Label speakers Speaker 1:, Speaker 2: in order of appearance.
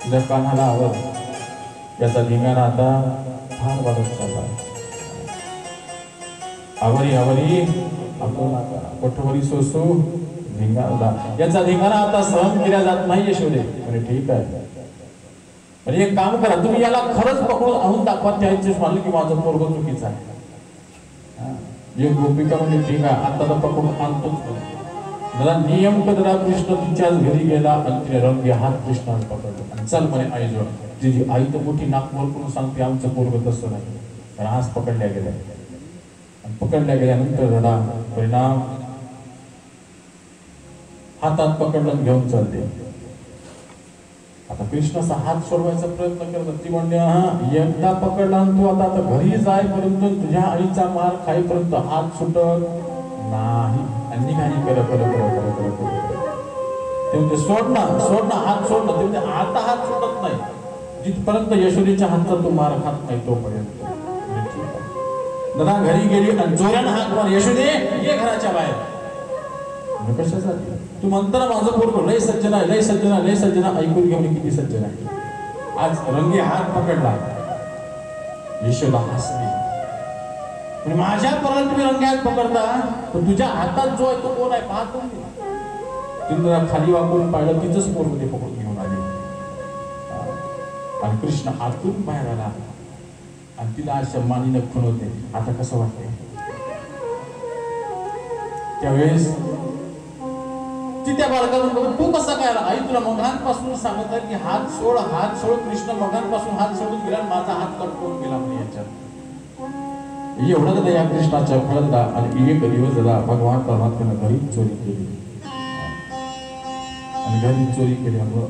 Speaker 1: तुझ्या कानाला आवाज, याचा धिंगाणा आता फार वाढत चालला. आवरी आवरी आपण आता कठोरी सोसू धिंगाणा, याचा धिंगाणा आता सहन केला जात नाही यशोदे. म्हणजे ठीक आहे, म्हणजे एक काम करा, तुम्ही याला खरंच पकडून आणून दाखवा. त्याचे म्हणलं की माझं पोरग चुकीचं आहे. एक गोपिका म्हणजे ठीक आहे, आता तर पकडून आणतोच. दादा नियम कदरा कृष्ण तिच्याच घरी गेला आणि तिने रंगे हात कृष्णाला पकडलं आणि चल म्हणे आईजवळ. तिची आई तर मोठी नाक वर करून सांगते आमचं पोरग तसं नाही. पण आज पकडल्या गेल्या आणि पकडल्या गेल्यानंतर रडा परिणाम हातात पकडलं घेऊन चालते. आता कृष्णाचा हात सोडवायचा प्रयत्न करतात. ती म्हणते हा एकदा पकडला तू आता घरी जाईपर्यंत तुझ्या आईचा मार खाईपर्यंत हात सुटत नाही. आणि निघाली करत ते म्हणते सोड ना हात सोड ना. ते म्हणते आता हात सुटत नाही जिथपर्यंत यशोदेच्या हातचा तू मार खात नाही तोपर्यंत. दादा घरी गेली आणि जोरानं हात मार, यशोदे ये घराच्या बाहेर. कशासाठी? तू म्हणतो ना माझं पोरगं लय सज्जन आहे, लय सज्जन आहे, लय सज्जन आहे. ऐकून घेऊन किती सज्जन आहे. आज रंगे हात पकडला. यशोदा हसली. म्हणजे माझ्या पोराला तुम्ही रंगे हात पकडता, पण तुझ्या हातात जो आहे तो कोण आहे पाहतो. तिने खाली वाकून पाहिलं, तिचंच पोरग ते पकडून घेऊन आले. आणि कृष्ण आतून बाहेर आला आणि तिला अशा मानीनं खुणवते. आता कसं वाटतंय? त्यावेळेस ती त्या बालकाला तू कसा काय आला? आई तुला मगांपासून सांगत आहे की हात सोड हात सोड. कृष्ण मगांपासून हात सोडून गेला, माझा हात कट करून गेला म्हणे याच्यात. एवढं तर या कृष्णाच्या फळदा. आणि एक दिवस झाला भगवान परमात्म्यानं घरी चोरी केली आणि घरी चोरी केल्यामुळं